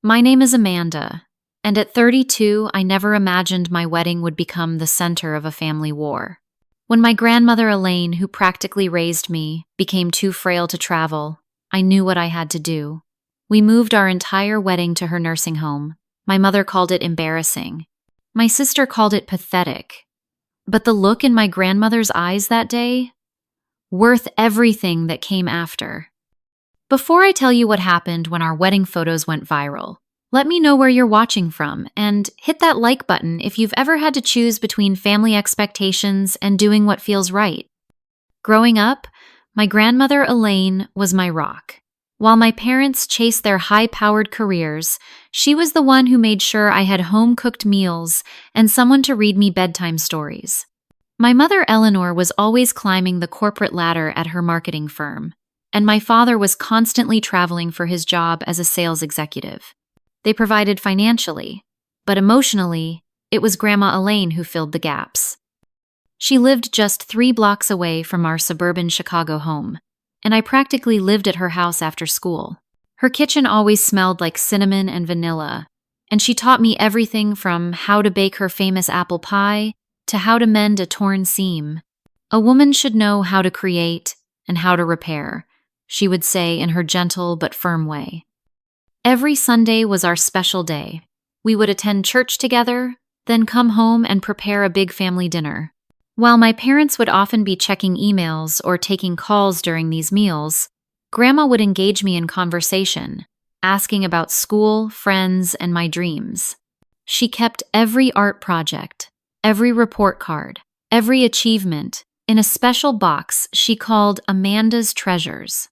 My name is Amanda, and at 32, I never imagined my wedding would become the center of a family war. When my grandmother Elaine, who practically raised me, became too frail to travel, I knew what I had to do. We moved our entire wedding to her nursing home. My mother called it embarrassing. My sister called it pathetic. But the look in my grandmother's eyes that day, worth everything that came after. Before I tell you what happened when our wedding photos went viral, let me know where you're watching from and hit that like button if you've ever had to choose between family expectations and doing what feels right. Growing up, my grandmother Elaine was my rock. While my parents chased their high-powered careers, she was the one who made sure I had home-cooked meals and someone to read me bedtime stories. My mother Eleanor was always climbing the corporate ladder at her marketing firm, and my father was constantly traveling for his job as a sales executive. They provided financially, but emotionally, it was Grandma Elaine who filled the gaps. She lived just 3 blocks away from our suburban Chicago home, and I practically lived at her house after school. Her kitchen always smelled like cinnamon and vanilla, and she taught me everything from how to bake her famous apple pie to how to mend a torn seam. A woman should know how to create and how to repair, she would say in her gentle but firm way. Every Sunday was our special day. We would attend church together, then come home and prepare a big family dinner. While my parents would often be checking emails or taking calls during these meals, Grandma would engage me in conversation, asking about school, friends, and my dreams. She kept every art project, every report card, every achievement in a special box she called Amanda's Treasures.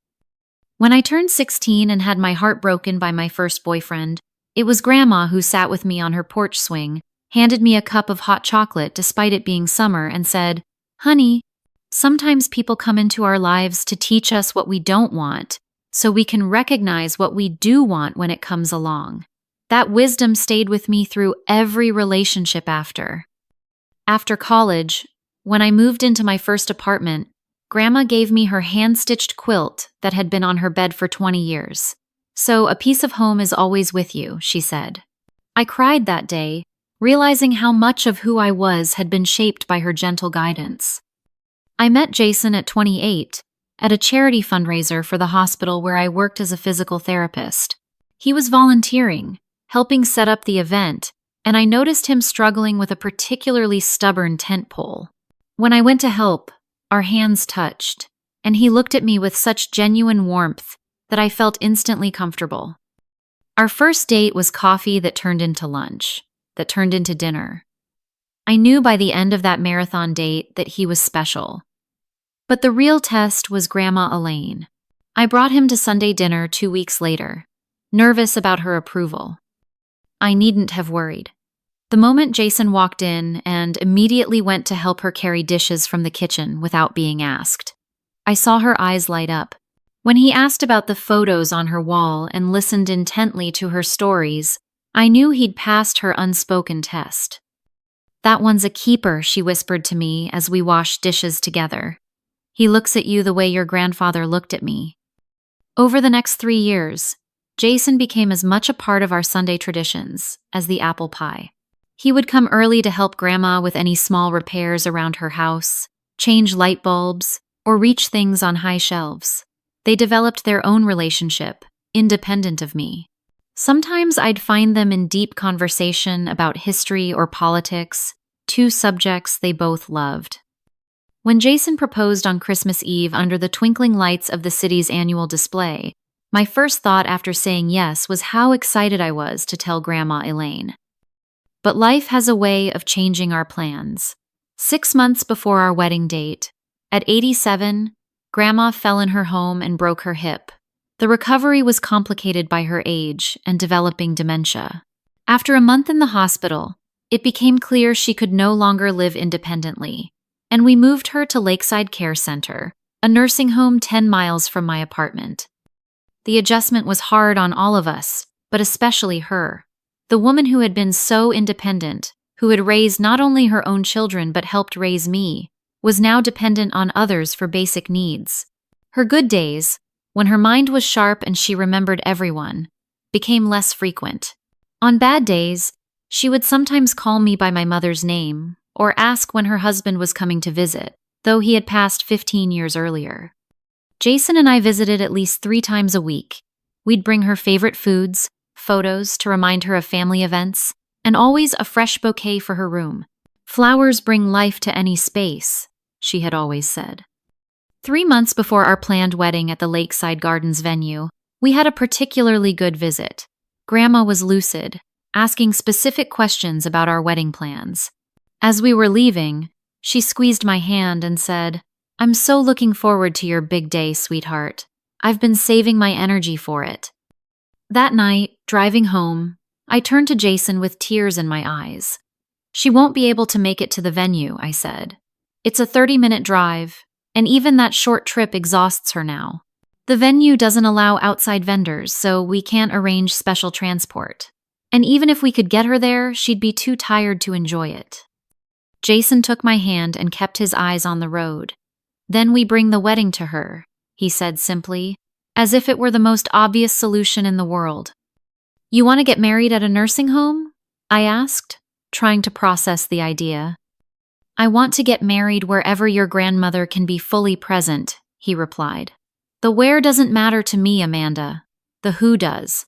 When I turned 16 and had my heart broken by my first boyfriend, it was Grandma who sat with me on her porch swing, handed me a cup of hot chocolate despite it being summer, and said, "Honey, sometimes people come into our lives to teach us what we don't want, so we can recognize what we do want when it comes along." That wisdom stayed with me through every relationship after. After college, when I moved into my first apartment, Grandma gave me her hand-stitched quilt that had been on her bed for 20 years. "So a piece of home is always with you," she said. I cried that day, realizing how much of who I was had been shaped by her gentle guidance. I met Jason at 28 at a charity fundraiser for the hospital where I worked as a physical therapist. He was volunteering, helping set up the event, and I noticed him struggling with a particularly stubborn tent pole. When I went to help, our hands touched, and he looked at me with such genuine warmth that I felt instantly comfortable. Our first date was coffee that turned into lunch, that turned into dinner. I knew by the end of that marathon date that he was special. But the real test was Grandma Elaine. I brought him to Sunday dinner 2 weeks later, nervous about her approval. I needn't have worried. The moment Jason walked in and immediately went to help her carry dishes from the kitchen without being asked, I saw her eyes light up. When he asked about the photos on her wall and listened intently to her stories, I knew he'd passed her unspoken test. "That one's a keeper," she whispered to me as we washed dishes together. "He looks at you the way your grandfather looked at me." Over the next 3 years, Jason became as much a part of our Sunday traditions as the apple pie. He would come early to help Grandma with any small repairs around her house, change light bulbs, or reach things on high shelves. They developed their own relationship, independent of me. Sometimes I'd find them in deep conversation about history or politics, 2 subjects they both loved. When Jason proposed on Christmas Eve under the twinkling lights of the city's annual display, my first thought after saying yes was how excited I was to tell Grandma Elaine. But life has a way of changing our plans. 6 months before our wedding date, at 87, Grandma fell in her home and broke her hip. The recovery was complicated by her age and developing dementia. After a month in the hospital, it became clear she could no longer live independently, and we moved her to Lakeside Care Center, a nursing home 10 miles from my apartment. The adjustment was hard on all of us, but especially her. The woman who had been so independent, who had raised not only her own children but helped raise me, was now dependent on others for basic needs. Her good days, when her mind was sharp and she remembered everyone, became less frequent. On bad days, she would sometimes call me by my mother's name or ask when her husband was coming to visit, though he had passed 15 years earlier. Jason and I visited at least 3 times a week. We'd bring her favorite foods, photos to remind her of family events, and always a fresh bouquet for her room. "Flowers bring life to any space," she had always said. 3 months before our planned wedding at the Lakeside Gardens venue, we had a particularly good visit. Grandma was lucid, asking specific questions about our wedding plans. As we were leaving, she squeezed my hand and said, "I'm so looking forward to your big day, sweetheart. I've been saving my energy for it." That night, driving home, I turned to Jason with tears in my eyes. "She won't be able to make it to the venue," I said. "It's a 30-minute drive, and even that short trip exhausts her now. The venue doesn't allow outside vendors, so we can't arrange special transport. And even if we could get her there, she'd be too tired to enjoy it." Jason took my hand and kept his eyes on the road. "Then we bring the wedding to her," he said simply, as if it were the most obvious solution in the world. "You want to get married at a nursing home?" I asked, trying to process the idea. "I want to get married wherever your grandmother can be fully present," he replied. "The where doesn't matter to me, Amanda. The who does."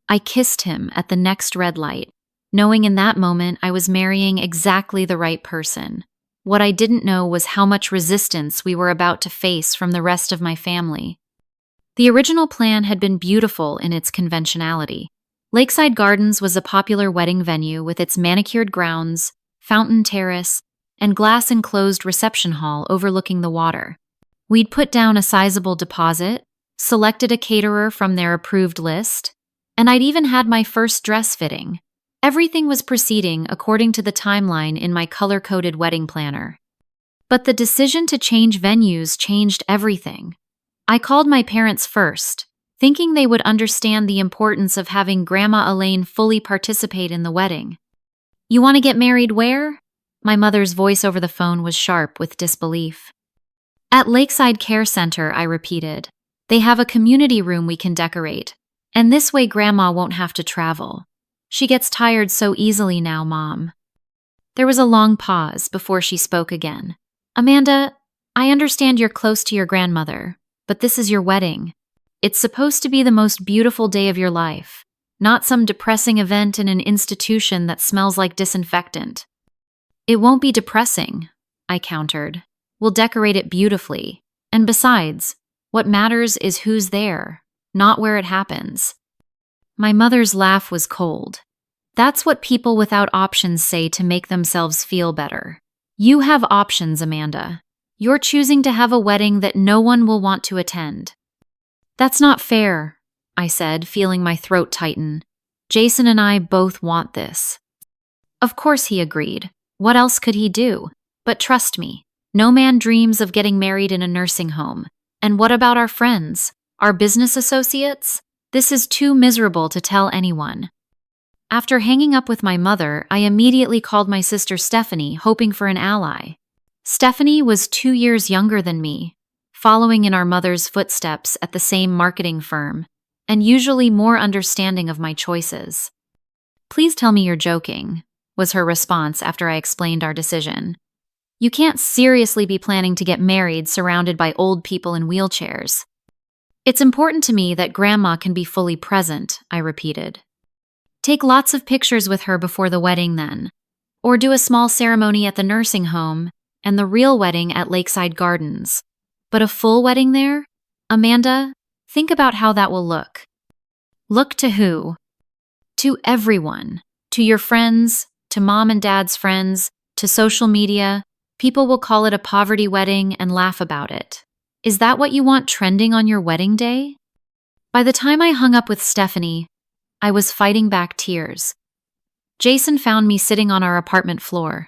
I kissed him at the next red light, knowing in that moment I was marrying exactly the right person. What I didn't know was how much resistance we were about to face from the rest of my family. The original plan had been beautiful in its conventionality. Lakeside Gardens was a popular wedding venue with its manicured grounds, fountain terrace, and glass-enclosed reception hall overlooking the water. We'd put down a sizable deposit, selected a caterer from their approved list, and I'd even had my first dress fitting. Everything was proceeding according to the timeline in my color-coded wedding planner. But the decision to change venues changed everything. I called my parents first, thinking they would understand the importance of having Grandma Elaine fully participate in the wedding. "You want to get married where?" My mother's voice over the phone was sharp with disbelief. "At Lakeside Care Center," I repeated. "They have a community room we can decorate, and this way Grandma won't have to travel. She gets tired so easily now, Mom." There was a long pause before she spoke again. "Amanda, I understand you're close to your grandmother, but this is your wedding. It's supposed to be the most beautiful day of your life, not some depressing event in an institution that smells like disinfectant." "It won't be depressing," I countered. "We'll decorate it beautifully. And besides, what matters is who's there, not where it happens." My mother's laugh was cold. "That's what people without options say to make themselves feel better. You have options, Amanda. You're choosing to have a wedding that no one will want to attend." "That's not fair," I said, feeling my throat tighten. "Jason and I both want this." Of course he agreed. What else could he do? But trust me, no man dreams of getting married in a nursing home. And what about our friends? Our business associates? This is too miserable to tell anyone. After hanging up with my mother, I immediately called my sister Stephanie, hoping for an ally. Stephanie was 2 years younger than me, following in our mother's footsteps at the same marketing firm, and usually more understanding of my choices. "Please tell me you're joking," was her response after I explained our decision. "You can't seriously be planning to get married surrounded by old people in wheelchairs." "It's important to me that Grandma can be fully present," I repeated. "Take lots of pictures with her before the wedding then, or do a small ceremony at the nursing home and the real wedding at Lakeside Gardens. But a full wedding there? Amanda, think about how that will look." "Look to who?" "To everyone. To your friends, to Mom and Dad's friends, to social media. People will call it a poverty wedding and laugh about it. Is that what you want trending on your wedding day?" By the time I hung up with Stephanie, I was fighting back tears. Jason found me sitting on our apartment floor,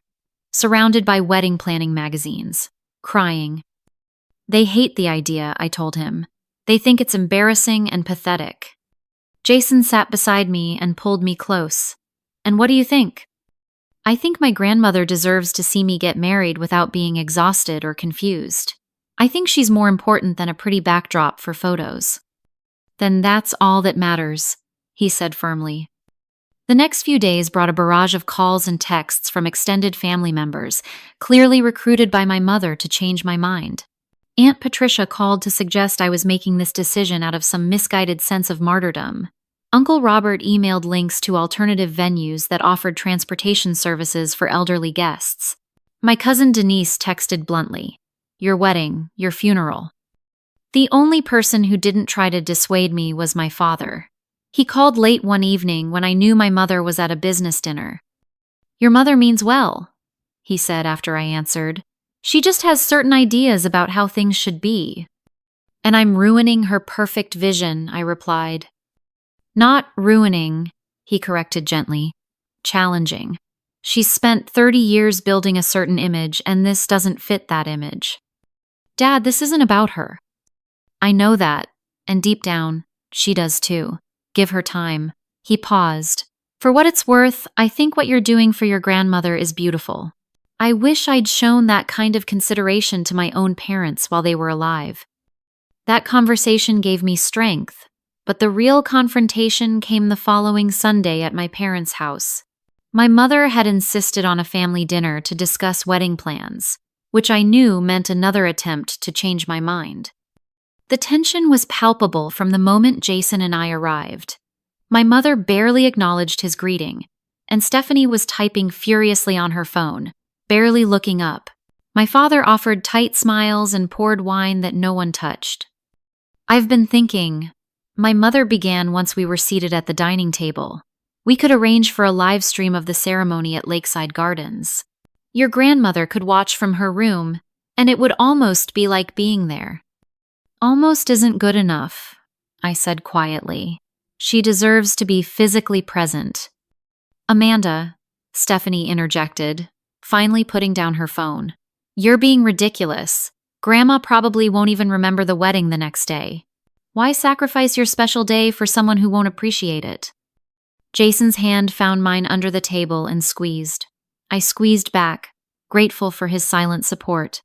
surrounded by wedding planning magazines, crying. "They hate the idea," I told him. "They think it's embarrassing and pathetic." Jason sat beside me and pulled me close. "And what do you think?" "I think my grandmother deserves to see me get married without being exhausted or confused. I think she's more important than a pretty backdrop for photos." "Then that's all that matters," he said firmly. The next few days brought a barrage of calls and texts from extended family members, clearly recruited by my mother to change my mind. Aunt Patricia called to suggest I was making this decision out of some misguided sense of martyrdom. Uncle Robert emailed links to alternative venues that offered transportation services for elderly guests. My cousin Denise texted bluntly, "Your wedding, your funeral." The only person who didn't try to dissuade me was my father. He called late one evening when I knew my mother was at a business dinner. "Your mother means well," he said after I answered. "She just has certain ideas about how things should be." "And I'm ruining her perfect vision," I replied. "Not ruining," he corrected gently. "Challenging. She's spent 30 years building a certain image, and this doesn't fit that image." "Dad, this isn't about her." "I know that, and deep down, she does too. Give her time." He paused. "For what it's worth, I think what you're doing for your grandmother is beautiful. I wish I'd shown that kind of consideration to my own parents while they were alive." That conversation gave me strength, but the real confrontation came the following Sunday at my parents' house. My mother had insisted on a family dinner to discuss wedding plans, which I knew meant another attempt to change my mind. The tension was palpable from the moment Jason and I arrived. My mother barely acknowledged his greeting, and Stephanie was typing furiously on her phone, barely looking up. My father offered tight smiles and poured wine that no one touched. "I've been thinking," my mother began once we were seated at the dining table. "We could arrange for a live stream of the ceremony at Lakeside Gardens. Your grandmother could watch from her room, and it would almost be like being there." "Almost isn't good enough," I said quietly. "She deserves to be physically present." "Amanda," Stephanie interjected, finally putting down her phone. "You're being ridiculous. Grandma probably won't even remember the wedding the next day. Why sacrifice your special day for someone who won't appreciate it?" Jason's hand found mine under the table and squeezed. I squeezed back, grateful for his silent support.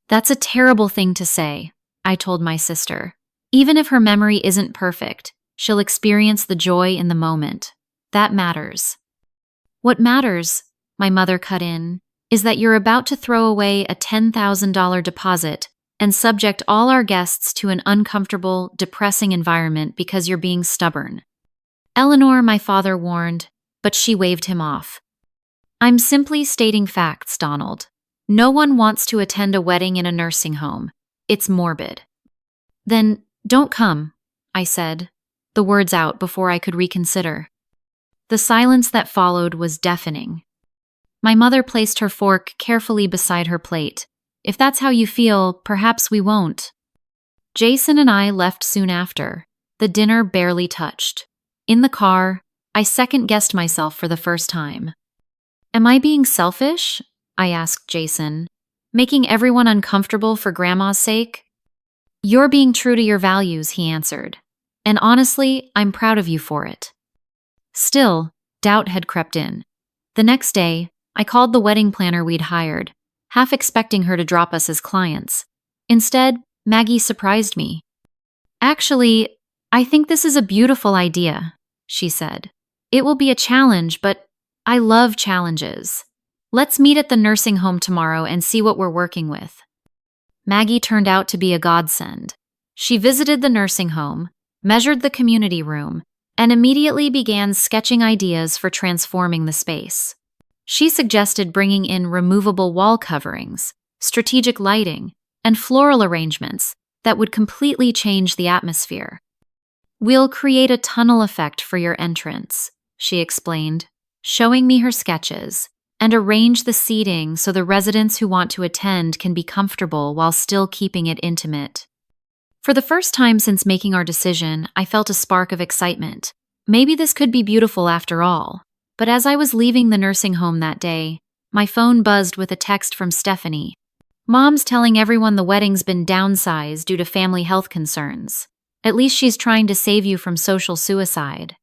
"That's a terrible thing to say," I told my sister. "Even if her memory isn't perfect, she'll experience the joy in the moment. That matters." "What matters," my mother cut in, "is that you're about to throw away a $10,000 deposit and subject all our guests to an uncomfortable, depressing environment because you're being stubborn." "Eleanor," my father warned, but she waved him off. "I'm simply stating facts, Donald. No one wants to attend a wedding in a nursing home. It's morbid." "Then don't come," I said, the words out before I could reconsider. The silence that followed was deafening. My mother placed her fork carefully beside her plate. "If that's how you feel, perhaps we won't." Jason and I left soon after, the dinner barely touched. In the car, I second-guessed myself for the first time. "Am I being selfish?" I asked Jason. "Making everyone uncomfortable for Grandma's sake?" "You're being true to your values," he answered. "And honestly, I'm proud of you for it." Still, doubt had crept in. The next day, I called the wedding planner we'd hired, half expecting her to drop us as clients. Instead, Maggie surprised me. "Actually, I think this is a beautiful idea," she said. "It will be a challenge, but I love challenges. Let's meet at the nursing home tomorrow and see what we're working with." Maggie turned out to be a godsend. She visited the nursing home, measured the community room, and immediately began sketching ideas for transforming the space. She suggested bringing in removable wall coverings, strategic lighting, and floral arrangements that would completely change the atmosphere. "We'll create a tunnel effect for your entrance," she explained, showing me her sketches, "and arrange the seating so the residents who want to attend can be comfortable while still keeping it intimate." For the first time since making our decision, I felt a spark of excitement. Maybe this could be beautiful after all. But as I was leaving the nursing home that day, my phone buzzed with a text from Stephanie. "Mom's telling everyone the wedding's been downsized due to family health concerns. At least she's trying to save you from social suicide."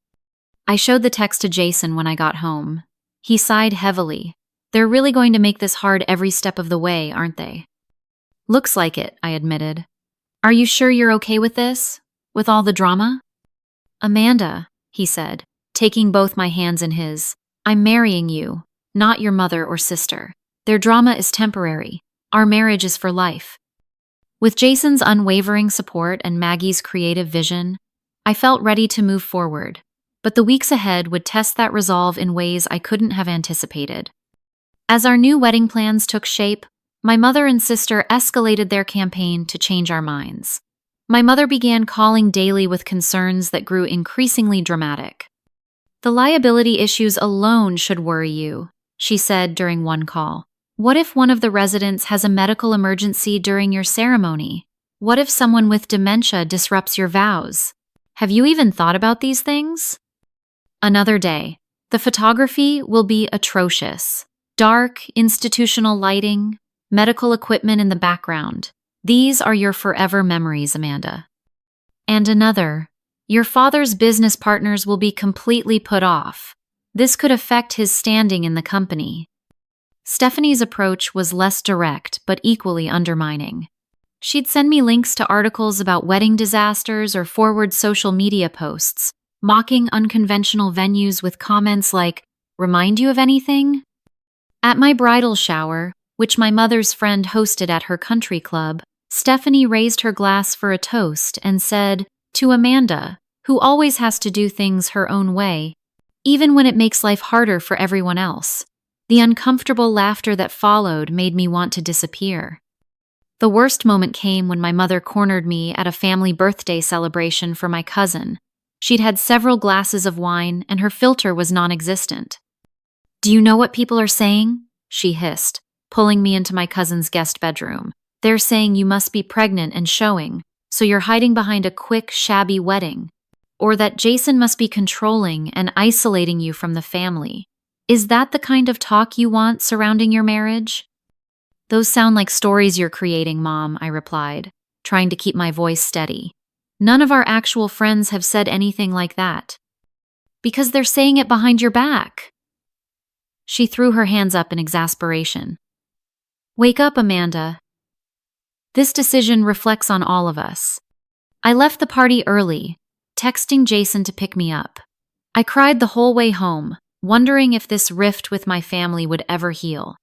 I showed the text to Jason when I got home. He sighed heavily. "They're really going to make this hard every step of the way, aren't they?" "Looks like it," I admitted. "Are you sure you're okay with this? With all the drama?" "Amanda," he said, taking both my hands in his. I'm marrying you, not your mother or sister. Their drama is temporary. Our marriage is for life. With Jason's unwavering support and Maggie's creative vision, I felt ready to move forward, but the weeks ahead would test that resolve in ways I couldn't have anticipated. As our new wedding plans took shape, my mother and sister escalated their campaign to change our minds. My mother began calling daily with concerns that grew increasingly dramatic. The liability issues alone should worry you, she said during one call. What if one of the residents has a medical emergency during your ceremony? What if someone with dementia disrupts your vows? Have you even thought about these things? Another day. The photography will be atrocious. Dark, institutional lighting, medical equipment in the background. These are your forever memories, Amanda. And another. Your father's business partners will be completely put off. This could affect his standing in the company. Stephanie's approach was less direct but equally undermining. She'd send me links to articles about wedding disasters or forward social media posts, mocking unconventional venues with comments like, "Remind you of anything?" At my bridal shower, which my mother's friend hosted at her country club, Stephanie raised her glass for a toast and said, "To Amanda, who always has to do things her own way, even when it makes life harder for everyone else." The uncomfortable laughter that followed made me want to disappear. The worst moment came when my mother cornered me at a family birthday celebration for my cousin. She'd had several glasses of wine and her filter was non-existent. "Do you know what people are saying?" she hissed, pulling me into my cousin's guest bedroom. "They're saying you must be pregnant and showing, so you're hiding behind a quick, shabby wedding. Or that Jason must be controlling and isolating you from the family. Is that the kind of talk you want surrounding your marriage?" "Those sound like stories you're creating, Mom," I replied, trying to keep my voice steady. "None of our actual friends have said anything like that." "Because they're saying it behind your back." She threw her hands up in exasperation. "Wake up, Amanda. This decision reflects on all of us." I left the party early, texting Jason to pick me up. I cried the whole way home, wondering if this rift with my family would ever heal.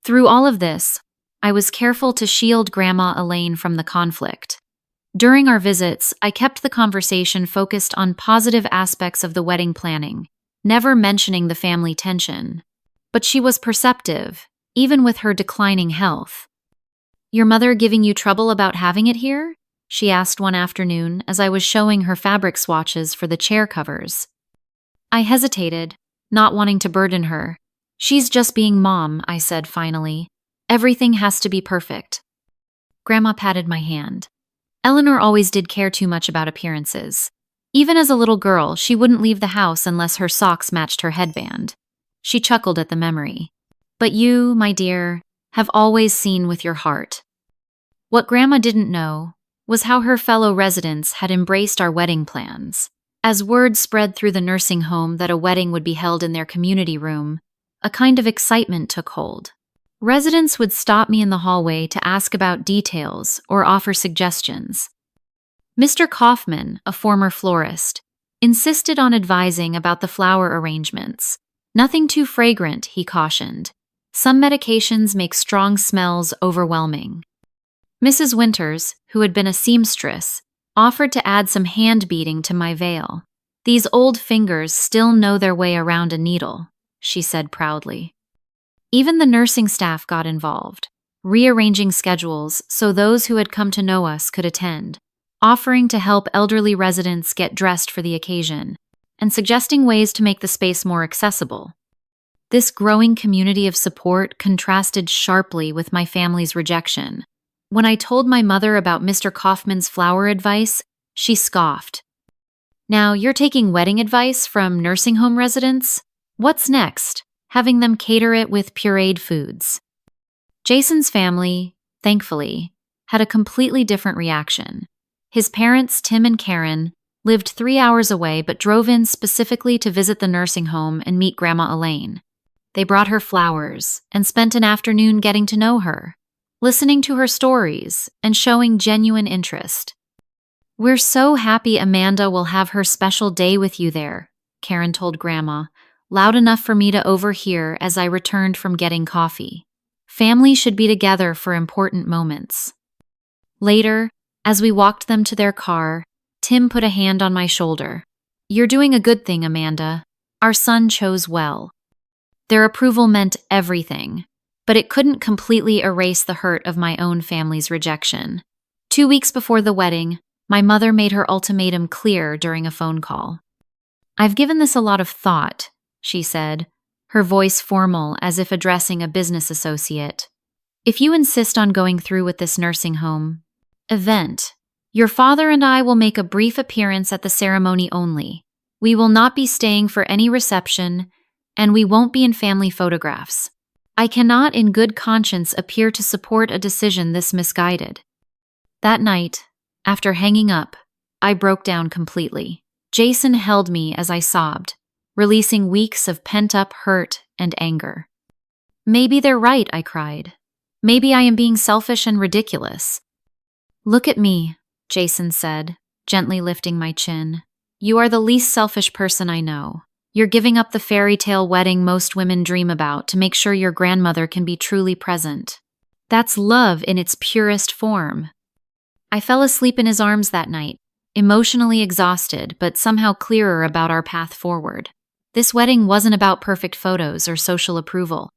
Through all of this, I was careful to shield Grandma Elaine from the conflict. During our visits, I kept the conversation focused on positive aspects of the wedding planning, never mentioning the family tension. But she was perceptive, even with her declining health. "Your mother giving you trouble about having it here?" she asked one afternoon as I was showing her fabric swatches for the chair covers. I hesitated, not wanting to burden her. "She's just being Mom," I said finally. "Everything has to be perfect." Grandma patted my hand. "Eleanor always did care too much about appearances. Even as a little girl, she wouldn't leave the house unless her socks matched her headband." She chuckled at the memory. "But you, my dear, have always seen with your heart." What Grandma didn't know was how her fellow residents had embraced our wedding plans. As word spread through the nursing home that a wedding would be held in their community room, a kind of excitement took hold. Residents would stop me in the hallway to ask about details or offer suggestions. Mr. Kaufman, a former florist, insisted on advising about the flower arrangements. "Nothing too fragrant," he cautioned. "Some medications make strong smells overwhelming." Mrs. Winters, who had been a seamstress, offered to add some hand beading to my veil. "These old fingers still know their way around a needle," she said proudly. Even the nursing staff got involved, rearranging schedules so those who had come to know us could attend, offering to help elderly residents get dressed for the occasion, and suggesting ways to make the space more accessible. This growing community of support contrasted sharply with my family's rejection. When I told my mother about Mr. Kaufman's flower advice, she scoffed. "Now you're taking wedding advice from nursing home residents? What's next? Having them cater it with pureed foods." Jason's family, thankfully, had a completely different reaction. His parents, Tim and Karen, lived 3 hours away but drove in specifically to visit the nursing home and meet Grandma Elaine. They brought her flowers and spent an afternoon getting to know her, listening to her stories and showing genuine interest. "We're so happy Amanda will have her special day with you there," Karen told Grandma, loud enough for me to overhear as I returned from getting coffee. Family should be together for important moments. Later, as we walked them to their car, Tim put a hand on my shoulder. "You're doing a good thing, Amanda. Our son chose well." Their approval meant everything, but it couldn't completely erase the hurt of my own family's rejection. 2 weeks before the wedding, my mother made her ultimatum clear during a phone call. "I've given this a lot of thought," she said, her voice formal as if addressing a business associate. "If you insist on going through with this nursing home event, your father and I will make a brief appearance at the ceremony only. We will not be staying for any reception, and we won't be in family photographs. I cannot in good conscience appear to support a decision this misguided." That night, after hanging up, I broke down completely. Jason held me as I sobbed, releasing weeks of pent-up hurt and anger. "Maybe they're right," I cried. "Maybe I am being selfish and ridiculous." "Look at me," Jason said, gently lifting my chin. "You are the least selfish person I know. You're giving up the fairy tale wedding most women dream about to make sure your grandmother can be truly present. That's love in its purest form." I fell asleep in his arms that night, emotionally exhausted but somehow clearer about our path forward. This wedding wasn't about perfect photos or social approval.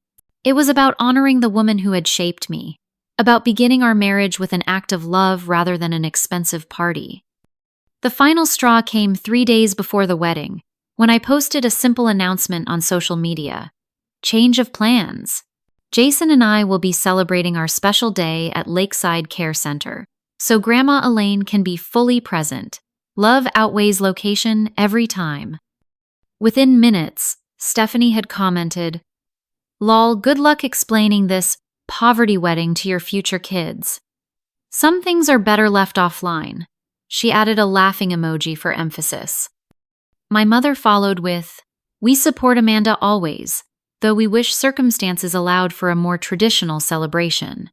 It was about honoring the woman who had shaped me, about beginning our marriage with an act of love rather than an expensive party. The final straw came 3 days before the wedding, when I posted a simple announcement on social media. Change of plans. Jason and I will be celebrating our special day at Lakeside Care Center, so Grandma Elaine can be fully present. Love outweighs location every time. Within minutes, Stephanie had commented, "Lol, good luck explaining this poverty wedding to your future kids. Some things are better left offline." She added a laughing emoji for emphasis. My mother followed with, "We support Amanda always, though we wish circumstances allowed for a more traditional celebration."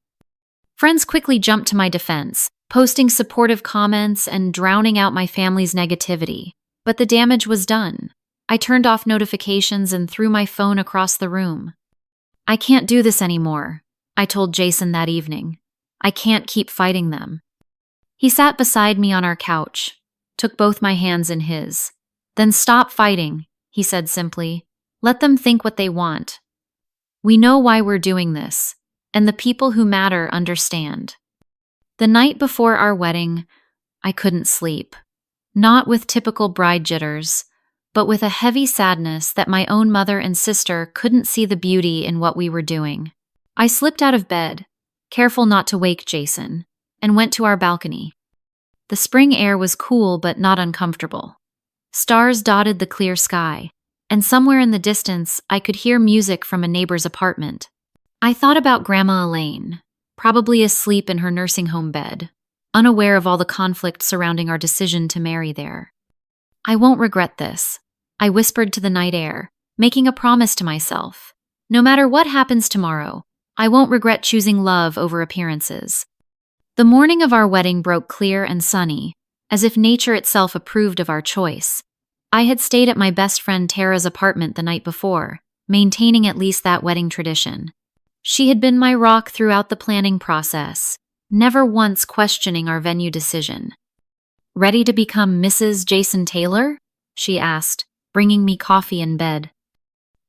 Friends quickly jumped to my defense, posting supportive comments and drowning out my family's negativity. But the damage was done. I turned off notifications and threw my phone across the room. "I can't do this anymore," I told Jason that evening. "I can't keep fighting them." He sat beside me on our couch, took both my hands in his. "Then stop fighting," he said simply. "Let them think what they want. We know why we're doing this, and the people who matter understand." The night before our wedding, I couldn't sleep. Not with typical bride jitters, but with a heavy sadness that my own mother and sister couldn't see the beauty in what we were doing. I slipped out of bed, careful not to wake Jason, and went to our balcony. The spring air was cool but not uncomfortable. Stars dotted the clear sky, and somewhere in the distance I could hear music from a neighbor's apartment. I thought about Grandma Elaine, probably asleep in her nursing home bed, unaware of all the conflict surrounding our decision to marry there. "I won't regret this," I whispered to the night air, making a promise to myself. "No matter what happens tomorrow, I won't regret choosing love over appearances." The morning of our wedding broke clear and sunny, as if nature itself approved of our choice. I had stayed at my best friend Tara's apartment the night before, maintaining at least that wedding tradition. She had been my rock throughout the planning process, never once questioning our venue decision. "Ready to become Mrs. Jason Taylor?" she asked, bringing me coffee in bed.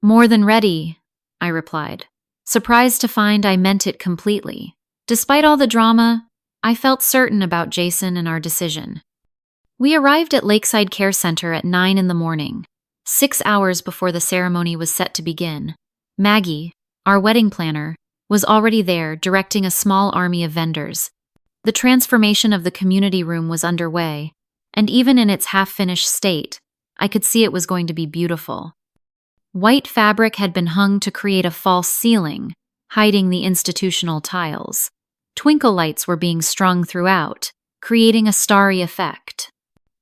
"More than ready," I replied, surprised to find I meant it completely. Despite all the drama, I felt certain about Jason and our decision. We arrived at Lakeside Care Center at 9 in the morning, 6 hours before the ceremony was set to begin. Maggie, our wedding planner, was already there, directing a small army of vendors. The transformation of the community room was underway, and even in its half-finished state, I could see it was going to be beautiful. White fabric had been hung to create a false ceiling, hiding the institutional tiles. Twinkle lights were being strung throughout, creating a starry effect.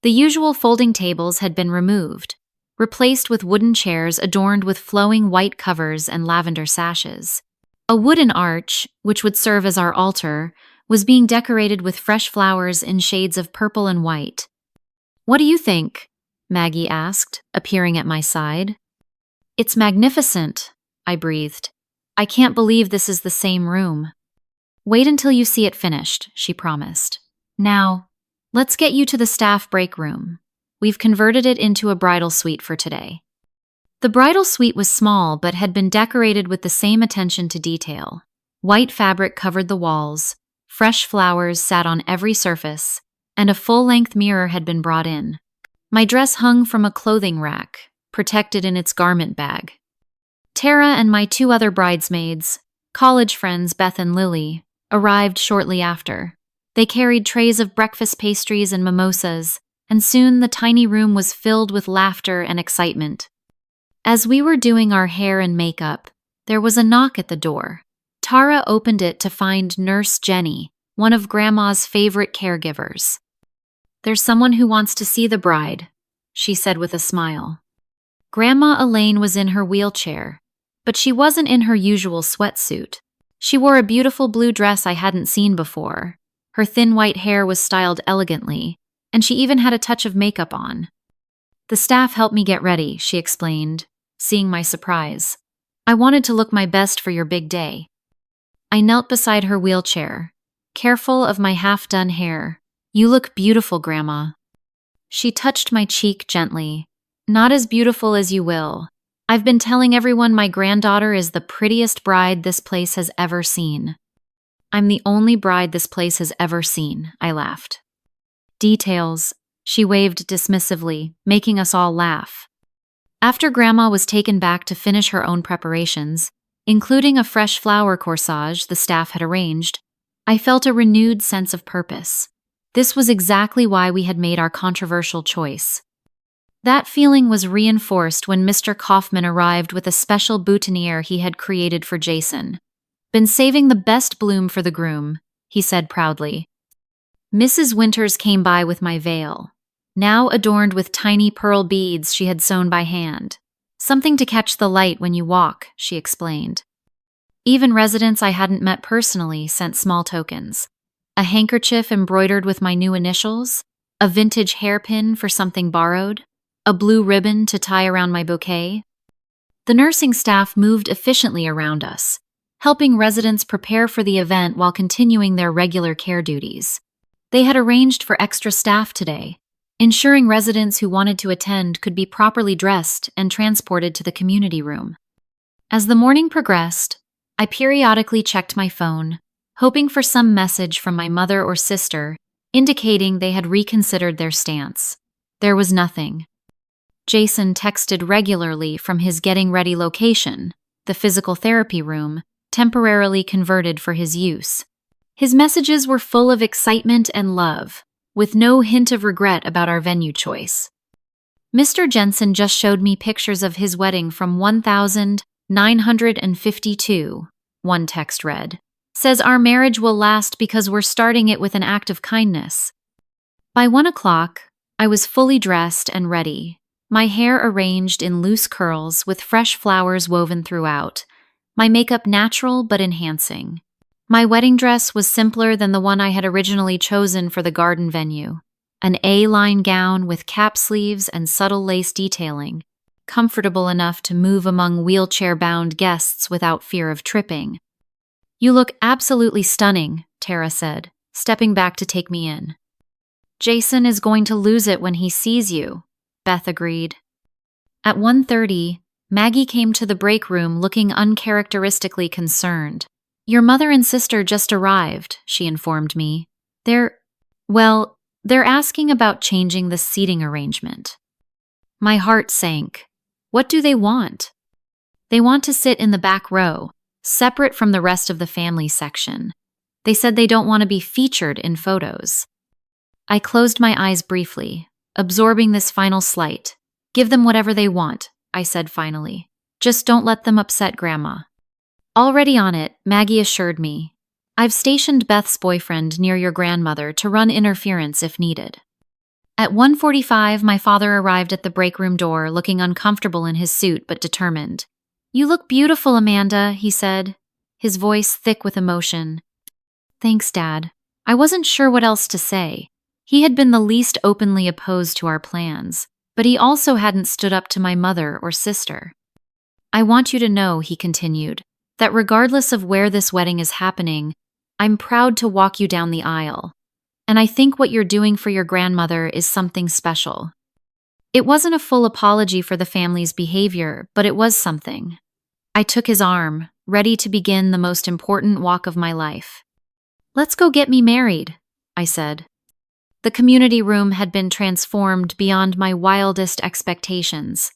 The usual folding tables had been removed, replaced with wooden chairs adorned with flowing white covers and lavender sashes. A wooden arch, which would serve as our altar, was being decorated with fresh flowers in shades of purple and white. "What do you think?" Maggie asked, appearing at my side. "It's magnificent," I breathed. "I can't believe this is the same room." "Wait until you see it finished," she promised. "Now, let's get you to the staff break room. We've converted it into a bridal suite for today." The bridal suite was small but had been decorated with the same attention to detail. White fabric covered the walls, fresh flowers sat on every surface, and a full-length mirror had been brought in. My dress hung from a clothing rack, protected in its garment bag. Tara and my two other bridesmaids, college friends Beth and Lily, arrived shortly after. They carried trays of breakfast pastries and mimosas, and soon the tiny room was filled with laughter and excitement. As we were doing our hair and makeup, there was a knock at the door. Tara opened it to find Nurse Jenny, one of Grandma's favorite caregivers. "There's someone who wants to see the bride," she said with a smile. Grandma Elaine was in her wheelchair, but she wasn't in her usual sweatsuit. She wore a beautiful blue dress I hadn't seen before. Her thin white hair was styled elegantly, and she even had a touch of makeup on. "The staff helped me get ready," she explained, seeing my surprise. "I wanted to look my best for your big day." I knelt beside her wheelchair, careful of my half-done hair. "You look beautiful, Grandma." She touched my cheek gently. "Not as beautiful as you will. I've been telling everyone my granddaughter is the prettiest bride this place has ever seen." "I'm the only bride this place has ever seen," I laughed. "Details," she waved dismissively, making us all laugh. After Grandma was taken back to finish her own preparations, including a fresh flower corsage the staff had arranged, I felt a renewed sense of purpose. This was exactly why we had made our controversial choice. That feeling was reinforced when Mr. Kaufman arrived with a special boutonniere he had created for Jason. "Been saving the best bloom for the groom," he said proudly. Mrs. Winters came by with my veil, now adorned with tiny pearl beads she had sewn by hand. "Something to catch the light when you walk," she explained. Even residents I hadn't met personally sent small tokens. A handkerchief embroidered with my new initials, a vintage hairpin for something borrowed, a blue ribbon to tie around my bouquet. The nursing staff moved efficiently around us, helping residents prepare for the event while continuing their regular care duties. They had arranged for extra staff today, ensuring residents who wanted to attend could be properly dressed and transported to the community room. As the morning progressed, I periodically checked my phone, hoping for some message from my mother or sister indicating they had reconsidered their stance. There was nothing. Jason texted regularly from his getting ready location, the physical therapy room, temporarily converted for his use. His messages were full of excitement and love, with no hint of regret about our venue choice. "Mr. Jensen just showed me pictures of his wedding from 1952, one text read. "Says our marriage will last because we're starting it with an act of kindness." By 1 o'clock, I was fully dressed and ready, my hair arranged in loose curls with fresh flowers woven throughout, my makeup natural but enhancing. My wedding dress was simpler than the one I had originally chosen for the garden venue, an A-line gown with cap sleeves and subtle lace detailing, comfortable enough to move among wheelchair-bound guests without fear of tripping. "You look absolutely stunning," Tara said, stepping back to take me in. "Jason is going to lose it when he sees you," Beth agreed. At 1:30, Maggie came to the break room looking uncharacteristically concerned. "Your mother and sister just arrived," she informed me. They're asking about changing the seating arrangement." My heart sank. What do they want? "They want to sit in the back row, separate from the rest of the family section. They said they don't want to be featured in photos." I closed my eyes briefly, absorbing this final slight. "Give them whatever they want," I said finally. "Just don't let them upset Grandma." "Already on it," Maggie assured me. "I've stationed Beth's boyfriend near your grandmother to run interference if needed." At 1:45, my father arrived at the break room door, looking uncomfortable in his suit but determined. "You look beautiful, Amanda," he said, his voice thick with emotion. Thanks, Dad. I wasn't sure what else to say. He had been the least openly opposed to our plans, but he also hadn't stood up to my mother or sister. I want you to know, he continued, that regardless of where this wedding is happening, I'm proud to walk you down the aisle. And I think what you're doing for your grandmother is something special. It wasn't a full apology for the family's behavior, but it was something. I took his arm, ready to begin the most important walk of my life. Let's go get me married, I said. The community room had been transformed beyond my wildest expectations.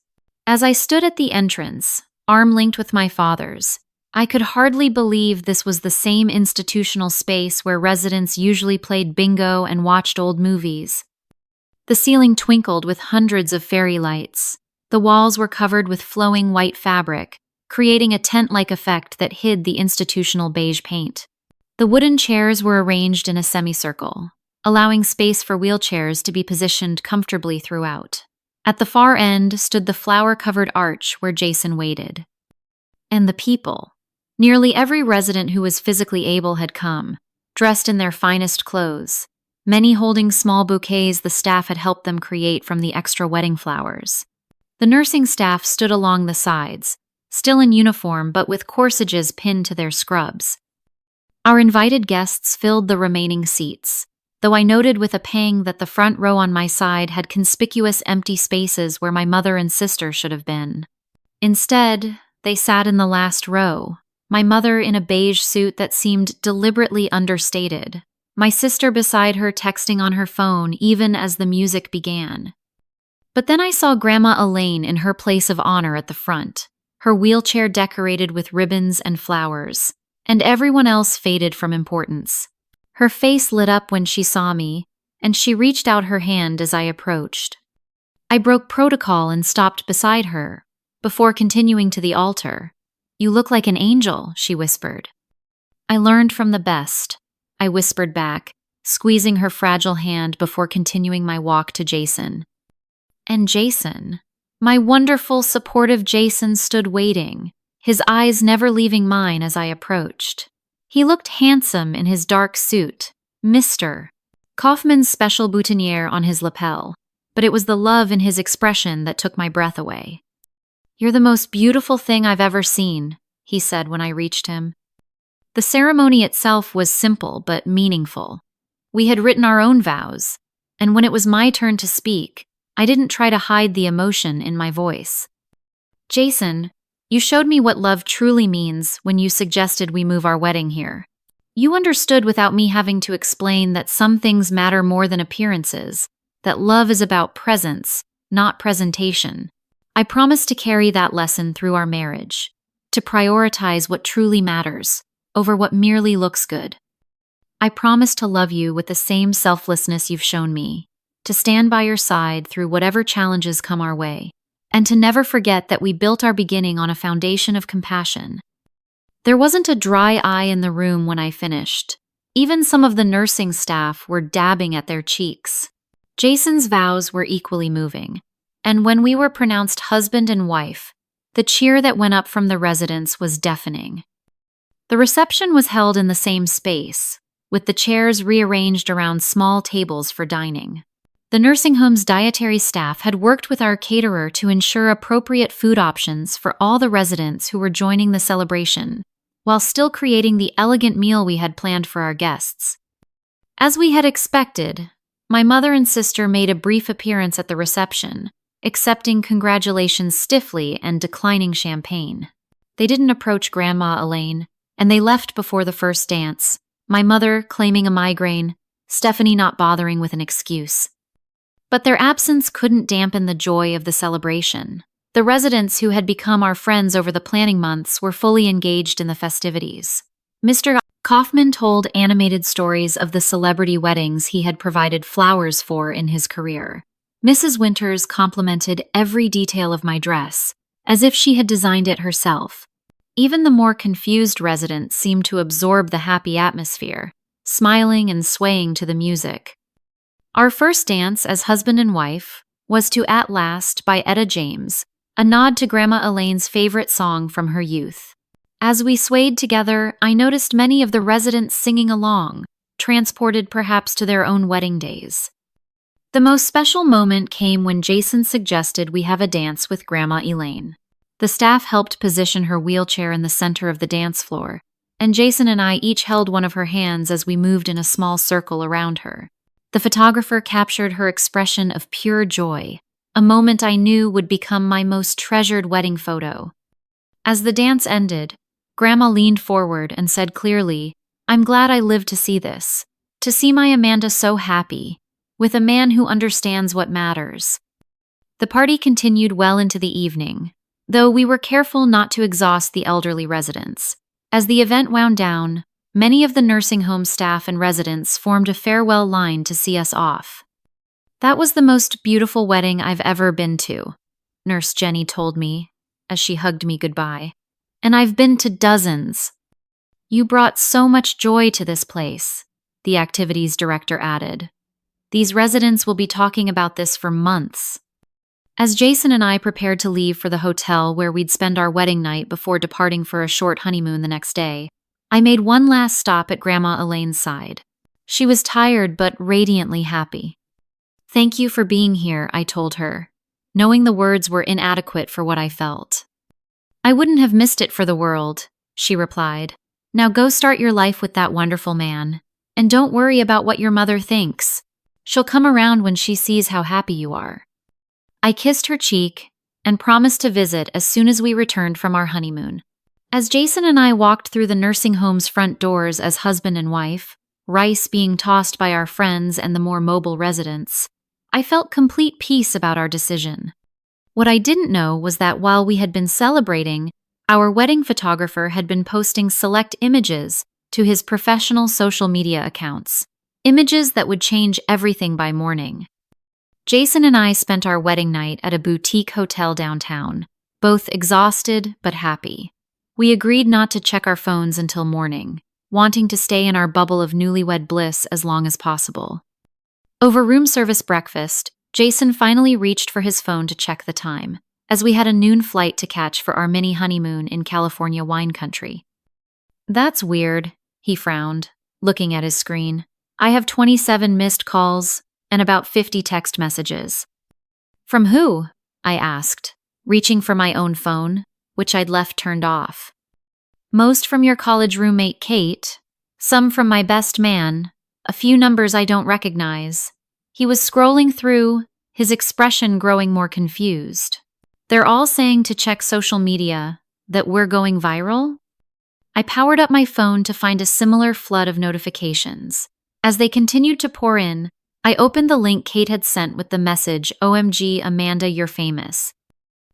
As I stood at the entrance, arm linked with my father's, I could hardly believe this was the same institutional space where residents usually played bingo and watched old movies. The ceiling twinkled with hundreds of fairy lights. The walls were covered with flowing white fabric, creating a tent-like effect that hid the institutional beige paint. The wooden chairs were arranged in a semicircle, allowing space for wheelchairs to be positioned comfortably throughout. At the far end stood the flower-covered arch where Jason waited. And the people. Nearly every resident who was physically able had come, dressed in their finest clothes, many holding small bouquets the staff had helped them create from the extra wedding flowers. The nursing staff stood along the sides, still in uniform but with corsages pinned to their scrubs. Our invited guests filled the remaining seats, though I noted with a pang that the front row on my side had conspicuous empty spaces where my mother and sister should have been. Instead, they sat in the last row, my mother in a beige suit that seemed deliberately understated, my sister beside her texting on her phone even as the music began. But then I saw Grandma Elaine in her place of honor at the front, her wheelchair decorated with ribbons and flowers, and everyone else faded from importance. Her face lit up when she saw me, and she reached out her hand as I approached. I broke protocol and stopped beside her, before continuing to the altar. "You look like an angel," she whispered. "I learned from the best," I whispered back, squeezing her fragile hand before continuing my walk to Jason. And Jason, my wonderful, supportive Jason, stood waiting, his eyes never leaving mine as I approached. He looked handsome in his dark suit, Mr. Kaufman's special boutonniere on his lapel, but it was the love in his expression that took my breath away. "You're the most beautiful thing I've ever seen," he said when I reached him. The ceremony itself was simple but meaningful. We had written our own vows, and when it was my turn to speak, I didn't try to hide the emotion in my voice. "Jason, you showed me what love truly means when you suggested we move our wedding here. You understood without me having to explain that some things matter more than appearances, that love is about presence, not presentation. I promise to carry that lesson through our marriage, to prioritize what truly matters over what merely looks good. I promise to love you with the same selflessness you've shown me, to stand by your side through whatever challenges come our way, and to never forget that we built our beginning on a foundation of compassion." There wasn't a dry eye in the room when I finished. Even some of the nursing staff were dabbing at their cheeks. Jason's vows were equally moving, and when we were pronounced husband and wife, the cheer that went up from the residents was deafening. The reception was held in the same space, with the chairs rearranged around small tables for dining. The nursing home's dietary staff had worked with our caterer to ensure appropriate food options for all the residents who were joining the celebration, while still creating the elegant meal we had planned for our guests. As we had expected, my mother and sister made a brief appearance at the reception, accepting congratulations stiffly and declining champagne. They didn't approach Grandma Elaine, and they left before the first dance, my mother claiming a migraine, Stephanie not bothering with an excuse. But their absence couldn't dampen the joy of the celebration. The residents who had become our friends over the planning months were fully engaged in the festivities. Mr. Kaufman told animated stories of the celebrity weddings he had provided flowers for in his career. Mrs. Winters complimented every detail of my dress, as if she had designed it herself. Even the more confused residents seemed to absorb the happy atmosphere, smiling and swaying to the music. Our first dance as husband and wife was to "At Last" by Etta James, a nod to Grandma Elaine's favorite song from her youth. As we swayed together, I noticed many of the residents singing along, transported perhaps to their own wedding days. The most special moment came when Jason suggested we have a dance with Grandma Elaine. The staff helped position her wheelchair in the center of the dance floor, and Jason and I each held one of her hands as we moved in a small circle around her. The photographer captured her expression of pure joy, a moment I knew would become my most treasured wedding photo. As the dance ended, Grandma leaned forward and said clearly, "I'm glad I lived to see this, to see my Amanda so happy, with a man who understands what matters." The party continued well into the evening, though we were careful not to exhaust the elderly residents. As the event wound down, many of the nursing home staff and residents formed a farewell line to see us off. "That was the most beautiful wedding I've ever been to," Nurse Jenny told me as she hugged me goodbye. "And I've been to dozens." "You brought so much joy to this place," the activities director added. "These residents will be talking about this for months." As Jason and I prepared to leave for the hotel where we'd spend our wedding night before departing for a short honeymoon the next day, I made one last stop at Grandma Elaine's side. She was tired but radiantly happy. "Thank you for being here," I told her, knowing the words were inadequate for what I felt. "I wouldn't have missed it for the world," she replied. "Now go start your life with that wonderful man, and don't worry about what your mother thinks. She'll come around when she sees how happy you are." I kissed her cheek and promised to visit as soon as we returned from our honeymoon. As Jason and I walked through the nursing home's front doors as husband and wife, rice being tossed by our friends and the more mobile residents, I felt complete peace about our decision. What I didn't know was that while we had been celebrating, our wedding photographer had been posting select images to his professional social media accounts, images that would change everything by morning. Jason and I spent our wedding night at a boutique hotel downtown, both exhausted but happy. We agreed not to check our phones until morning, wanting to stay in our bubble of newlywed bliss as long as possible. Over room service breakfast, Jason finally reached for his phone to check the time, as we had a noon flight to catch for our mini honeymoon in California wine country. "That's weird," he frowned, looking at his screen. "I have 27 missed calls and about 50 text messages." "From who?" I asked, reaching for my own phone, which I'd left turned off. "Most from your college roommate Kate, some from my best man, a few numbers I don't recognize." He was scrolling through, his expression growing more confused. "They're all saying to check social media, that we're going viral?" I powered up my phone to find a similar flood of notifications. As they continued to pour in, I opened the link Kate had sent with the message, "OMG, Amanda, you're famous."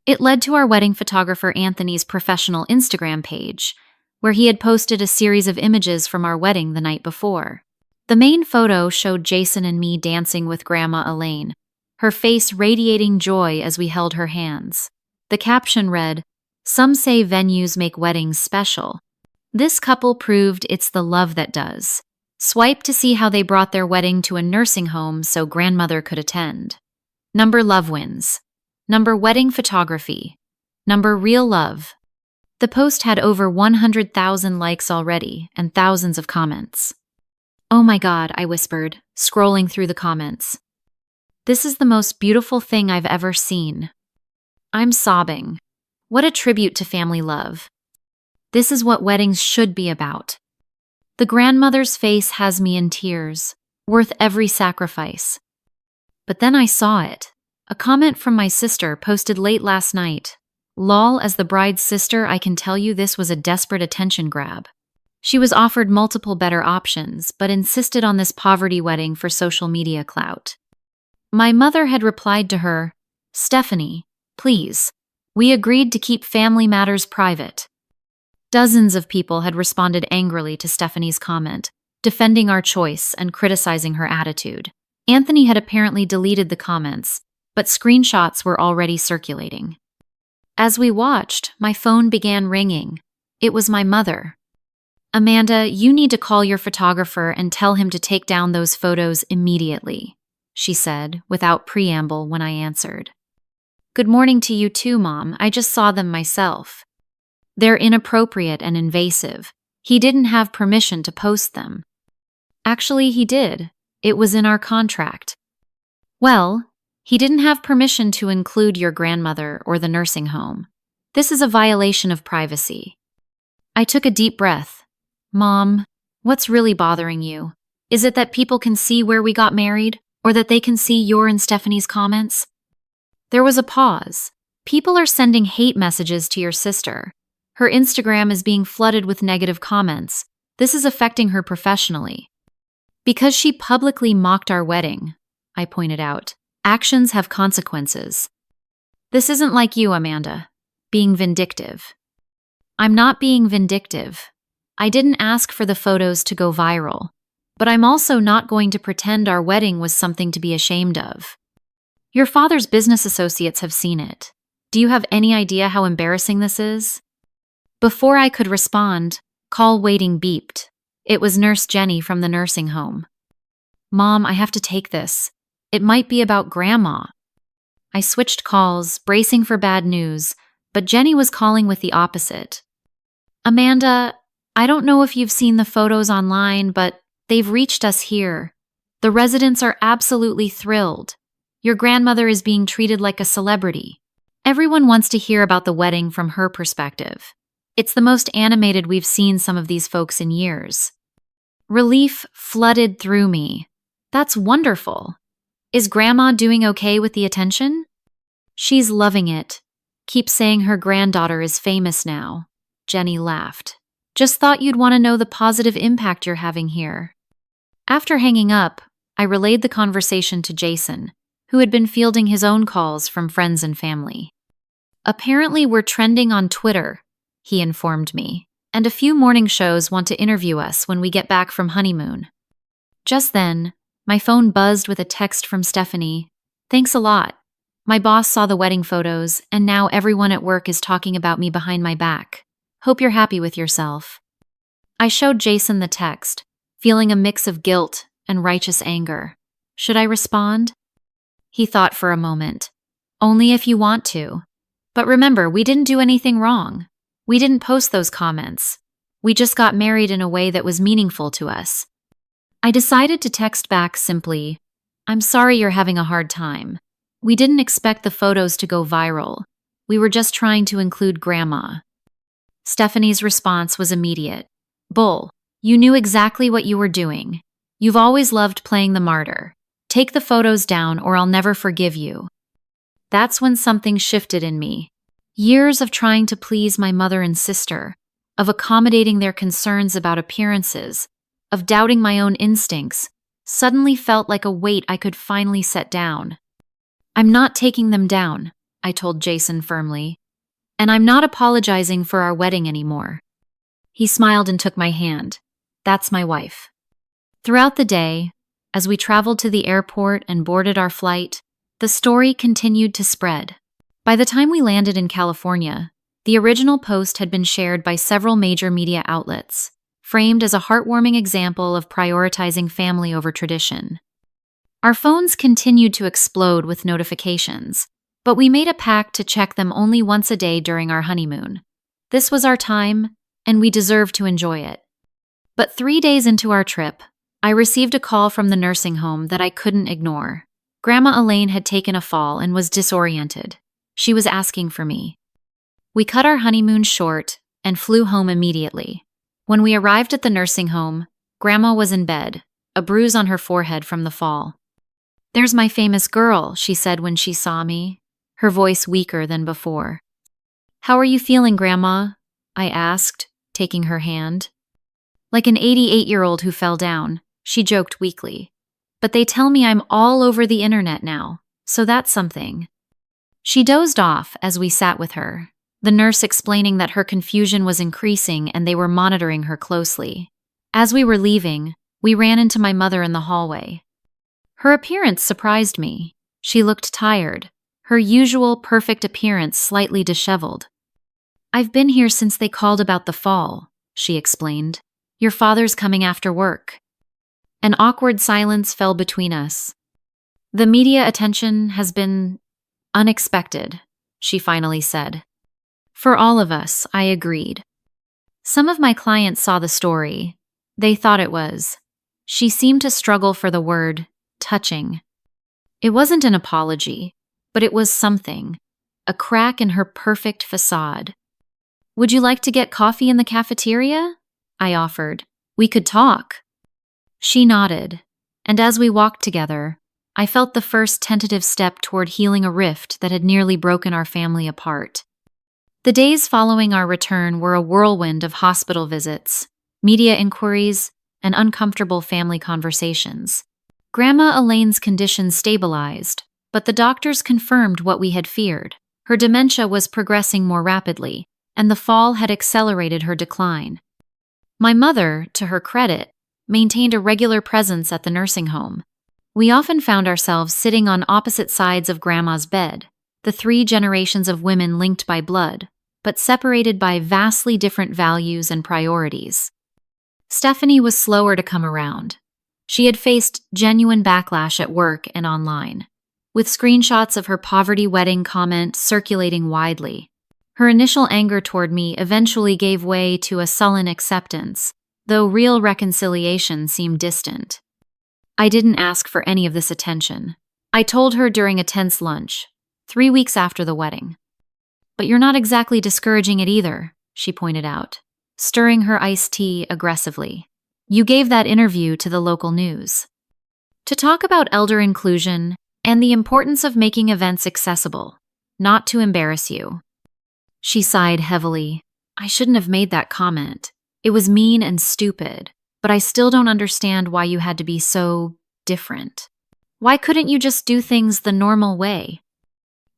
It led to our wedding photographer Anthony's professional Instagram page, where he had posted a series of images from our wedding the night before. The main photo showed Jason and me dancing with Grandma Elaine, her face radiating joy as we held her hands. The caption read, "Some say venues make weddings special. This couple proved it's the love that does." Swipe to see how they brought their wedding to a nursing home so grandmother could attend. Number love wins. Number wedding photography. Number real love. The post had over 100,000 likes already and thousands of comments. "Oh my God," I whispered, scrolling through the comments. "This is the most beautiful thing I've ever seen." I'm sobbing. What a tribute to family love. This is what weddings should be about. The grandmother's face has me in tears, worth every sacrifice. But then I saw it. A comment from my sister posted late last night. "Lol, as the bride's sister, I can tell you this was a desperate attention grab." She was offered multiple better options, but insisted on this poverty wedding for social media clout. My mother had replied to her, "Stephanie, please, we agreed to keep family matters private." Dozens of people had responded angrily to Stephanie's comment, defending our choice and criticizing her attitude. Anthony had apparently deleted the comments, but screenshots were already circulating. As we watched, my phone began ringing. It was my mother. "Amanda, you need to call your photographer and tell him to take down those photos immediately," she said, without preamble when I answered. "Good morning to you too, Mom. I just saw them myself." They're inappropriate and invasive. He didn't have permission to post them. Actually, he did. It was in our contract. Well, he didn't have permission to include your grandmother or the nursing home. This is a violation of privacy. I took a deep breath. Mom, what's really bothering you? Is it that people can see where we got married, or that they can see your and Stephanie's comments? There was a pause. People are sending hate messages to your sister. Her Instagram is being flooded with negative comments. This is affecting her professionally. Because she publicly mocked our wedding, I pointed out. Actions have consequences. This isn't like you, Amanda, being vindictive. I'm not being vindictive. I didn't ask for the photos to go viral, but I'm also not going to pretend our wedding was something to be ashamed of. Your father's business associates have seen it. Do you have any idea how embarrassing this is? Before I could respond, call waiting beeped. It was Nurse Jenny from the nursing home. Mom, I have to take this. It might be about Grandma. I switched calls, bracing for bad news, but Jenny was calling with the opposite. Amanda, I don't know if you've seen the photos online, but they've reached us here. The residents are absolutely thrilled. Your grandmother is being treated like a celebrity. Everyone wants to hear about the wedding from her perspective. It's the most animated we've seen some of these folks in years. Relief flooded through me. That's wonderful. Is Grandma doing okay with the attention? She's loving it. Keeps saying her granddaughter is famous now. Jenny laughed. Just thought you'd want to know the positive impact you're having here. After hanging up, I relayed the conversation to Jason, who had been fielding his own calls from friends and family. Apparently, we're trending on Twitter, he informed me, and a few morning shows want to interview us when we get back from honeymoon. Just then, my phone buzzed with a text from Stephanie. Thanks a lot. My boss saw the wedding photos, and now everyone at work is talking about me behind my back. Hope you're happy with yourself. I showed Jason the text, feeling a mix of guilt and righteous anger. Should I respond? He thought for a moment. Only if you want to. But remember, we didn't do anything wrong. We didn't post those comments. We just got married in a way that was meaningful to us. I decided to text back simply, I'm sorry you're having a hard time. We didn't expect the photos to go viral. We were just trying to include Grandma. Stephanie's response was immediate. Bull, you knew exactly what you were doing. You've always loved playing the martyr. Take the photos down or I'll never forgive you. That's when something shifted in me. Years of trying to please my mother and sister, of accommodating their concerns about appearances, of doubting my own instincts, suddenly felt like a weight I could finally set down. I'm not taking them down, I told Jason firmly, and I'm not apologizing for our wedding anymore. He smiled and took my hand. That's my wife. Throughout the day, as we traveled to the airport and boarded our flight, the story continued to spread. By the time we landed in California, the original post had been shared by several major media outlets, framed as a heartwarming example of prioritizing family over tradition. Our phones continued to explode with notifications, but we made a pact to check them only once a day during our honeymoon. This was our time, and we deserved to enjoy it. But 3 days into our trip, I received a call from the nursing home that I couldn't ignore. Grandma Elaine had taken a fall and was disoriented. She was asking for me. We cut our honeymoon short and flew home immediately. When we arrived at the nursing home, Grandma was in bed, a bruise on her forehead from the fall. There's my famous girl, she said when she saw me, her voice weaker than before. How are you feeling, Grandma? I asked, taking her hand. Like an 88-year-old who fell down, she joked weakly. But they tell me I'm all over the internet now, so that's something. She dozed off as we sat with her, the nurse explaining that her confusion was increasing and they were monitoring her closely. As we were leaving, we ran into my mother in the hallway. Her appearance surprised me. She looked tired, her usual perfect appearance slightly disheveled. I've been here since they called about the fall, she explained. Your father's coming after work. An awkward silence fell between us. The media attention has been unexpected, she finally said. For all of us, I agreed. Some of my clients saw the story. They thought it was. She seemed to struggle for the word touching. It wasn't an apology, but it was something. A crack in her perfect facade. Would you like to get coffee in the cafeteria? I offered. We could talk. She nodded, and as we walked together, I felt the first tentative step toward healing a rift that had nearly broken our family apart. The days following our return were a whirlwind of hospital visits, media inquiries, and uncomfortable family conversations. Grandma Elaine's condition stabilized, but the doctors confirmed what we had feared. Her dementia was progressing more rapidly, and the fall had accelerated her decline. My mother, to her credit, maintained a regular presence at the nursing home. We often found ourselves sitting on opposite sides of Grandma's bed, the three generations of women linked by blood, but separated by vastly different values and priorities. Stephanie was slower to come around. She had faced genuine backlash at work and online, with screenshots of her poverty wedding comment circulating widely. Her initial anger toward me eventually gave way to a sullen acceptance, though real reconciliation seemed distant. I didn't ask for any of this attention. I told her during a tense lunch, 3 weeks after the wedding. But you're not exactly discouraging it either, she pointed out, stirring her iced tea aggressively. You gave that interview to the local news to talk about elder inclusion and the importance of making events accessible, not to embarrass you. She sighed heavily. I shouldn't have made that comment. It was mean and stupid, but I still don't understand why you had to be so different. Why couldn't you just do things the normal way?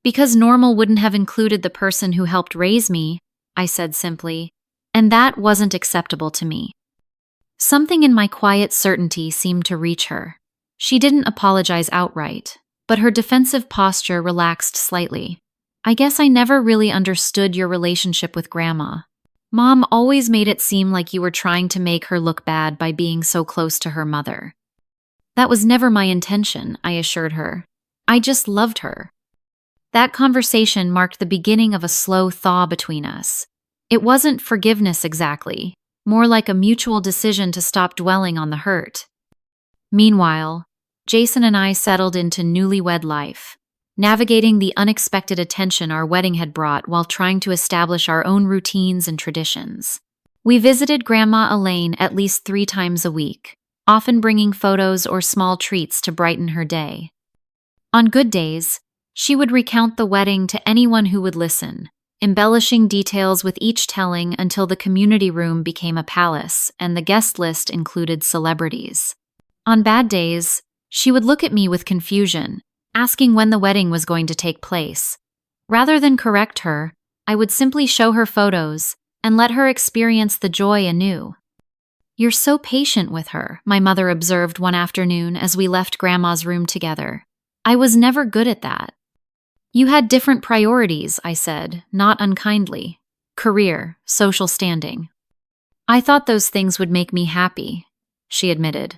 Because normal wouldn't have included the person who helped raise me, I said simply, and that wasn't acceptable to me. Something in my quiet certainty seemed to reach her. She didn't apologize outright, but her defensive posture relaxed slightly. I guess I never really understood your relationship with Grandma. Mom always made it seem like you were trying to make her look bad by being so close to her mother. That was never my intention, I assured her. I just loved her. That conversation marked the beginning of a slow thaw between us. It wasn't forgiveness exactly, more like a mutual decision to stop dwelling on the hurt. Meanwhile, Jason and I settled into newlywed life, navigating the unexpected attention our wedding had brought while trying to establish our own routines and traditions. We visited Grandma Elaine at least 3 times a week, often bringing photos or small treats to brighten her day. On good days, she would recount the wedding to anyone who would listen, embellishing details with each telling until the community room became a palace and the guest list included celebrities. On bad days, she would look at me with confusion, asking when the wedding was going to take place. Rather than correct her, I would simply show her photos and let her experience the joy anew. You're so patient with her, my mother observed one afternoon as we left Grandma's room together. I was never good at that. You had different priorities, I said, not unkindly. Career, social standing. I thought those things would make me happy, she admitted.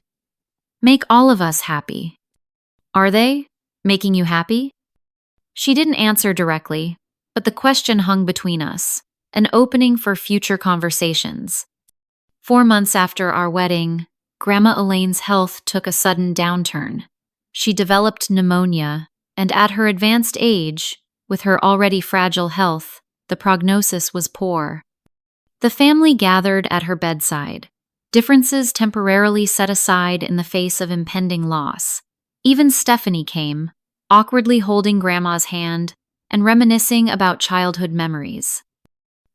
Make all of us happy. Are they? Making you happy? She didn't answer directly, but the question hung between us, an opening for future conversations. 4 months after our wedding, Grandma Elaine's health took a sudden downturn. She developed pneumonia, and at her advanced age, with her already fragile health, the prognosis was poor. The family gathered at her bedside, differences temporarily set aside in the face of impending loss. Even Stephanie came, awkwardly holding Grandma's hand and reminiscing about childhood memories.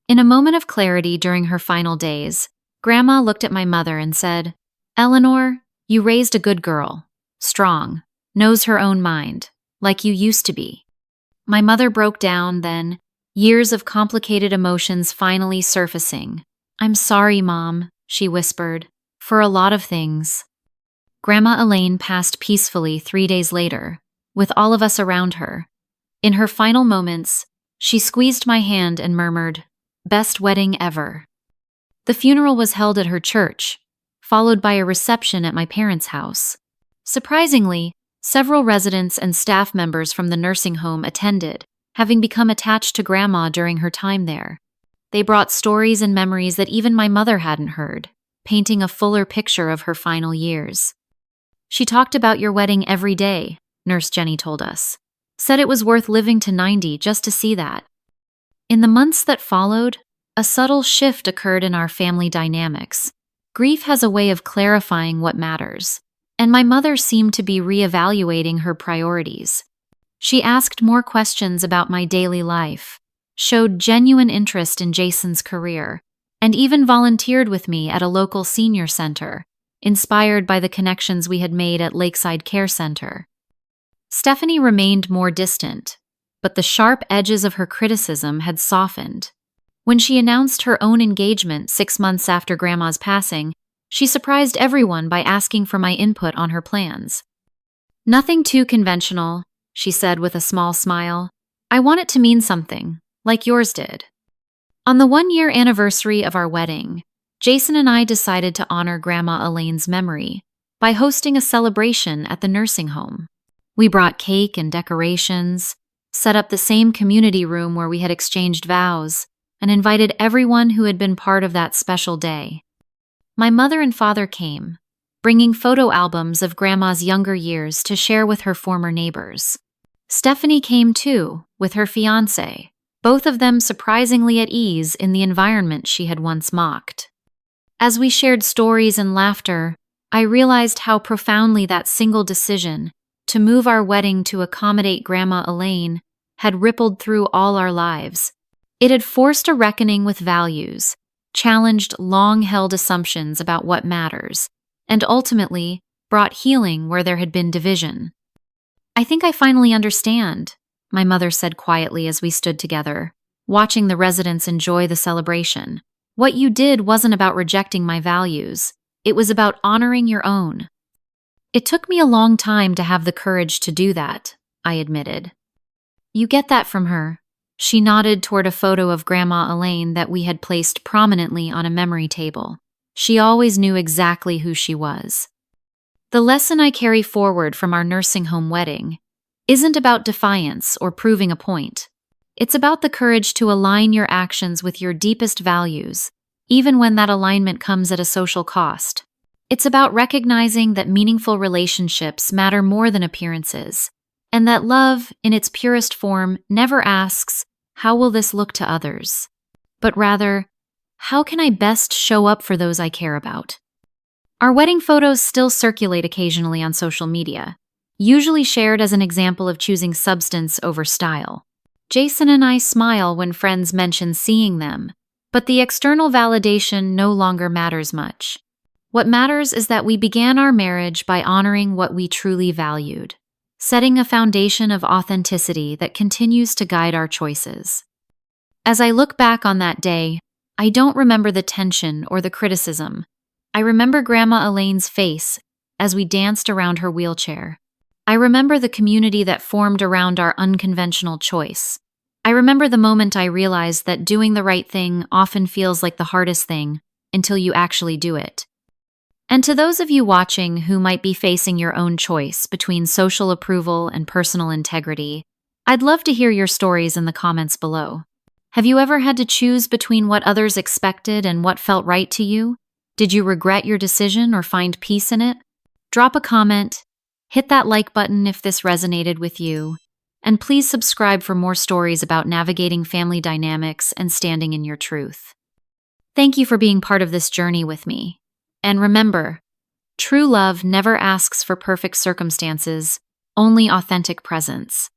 In a moment of clarity during her final days, Grandma looked at my mother and said, "Eleanor, you raised a good girl, strong, knows her own mind, like you used to be." My mother broke down then, years of complicated emotions finally surfacing. "I'm sorry, Mom," she whispered, "for a lot of things." Grandma Elaine passed peacefully 3 days later, with all of us around her. In her final moments, she squeezed my hand and murmured, "Best wedding ever." The funeral was held at her church, followed by a reception at my parents' house. Surprisingly, several residents and staff members from the nursing home attended, having become attached to Grandma during her time there. They brought stories and memories that even my mother hadn't heard, painting a fuller picture of her final years. She talked about your wedding every day, Nurse Jenny told us. Said it was worth living to 90 just to see that. In the months that followed, a subtle shift occurred in our family dynamics. Grief has a way of clarifying what matters, and my mother seemed to be reevaluating her priorities. She asked more questions about my daily life, showed genuine interest in Jason's career, and even volunteered with me at a local senior center, inspired by the connections we had made at Lakeside Care Center. Stephanie remained more distant, but the sharp edges of her criticism had softened. When she announced her own engagement 6 months after Grandma's passing, she surprised everyone by asking for my input on her plans. "Nothing too conventional," she said with a small smile. "I want it to mean something, like yours did." On the 1-year anniversary of our wedding, Jason and I decided to honor Grandma Elaine's memory by hosting a celebration at the nursing home. We brought cake and decorations, set up the same community room where we had exchanged vows, and invited everyone who had been part of that special day. My mother and father came, bringing photo albums of Grandma's younger years to share with her former neighbors. Stephanie came too, with her fiancé, both of them surprisingly at ease in the environment she had once mocked. As we shared stories and laughter, I realized how profoundly that single decision to move our wedding to accommodate Grandma Elaine had rippled through all our lives. It had forced a reckoning with values, challenged long-held assumptions about what matters, and ultimately brought healing where there had been division. "I think I finally understand," my mother said quietly as we stood together, watching the residents enjoy the celebration. "What you did wasn't about rejecting my values. It was about honoring your own." "It took me a long time to have the courage to do that," I admitted. "You get that from her." She nodded toward a photo of Grandma Elaine that we had placed prominently on a memory table. She always knew exactly who she was. The lesson I carry forward from our nursing home wedding isn't about defiance or proving a point. It's about the courage to align your actions with your deepest values, even when that alignment comes at a social cost. It's about recognizing that meaningful relationships matter more than appearances, and that love, in its purest form, never asks, "How will this look to others?" but rather, "How can I best show up for those I care about?" Our wedding photos still circulate occasionally on social media, usually shared as an example of choosing substance over style. Jason and I smile when friends mention seeing them, but the external validation no longer matters much. What matters is that we began our marriage by honoring what we truly valued, setting a foundation of authenticity that continues to guide our choices. As I look back on that day, I don't remember the tension or the criticism. I remember Grandma Elaine's face as we danced around her wheelchair. I remember the community that formed around our unconventional choice. I remember the moment I realized that doing the right thing often feels like the hardest thing until you actually do it. And to those of you watching who might be facing your own choice between social approval and personal integrity, I'd love to hear your stories in the comments below. Have you ever had to choose between what others expected and what felt right to you? Did you regret your decision or find peace in it? Drop a comment, hit that like button if this resonated with you, and please subscribe for more stories about navigating family dynamics and standing in your truth. Thank you for being part of this journey with me. And remember, true love never asks for perfect circumstances, only authentic presence.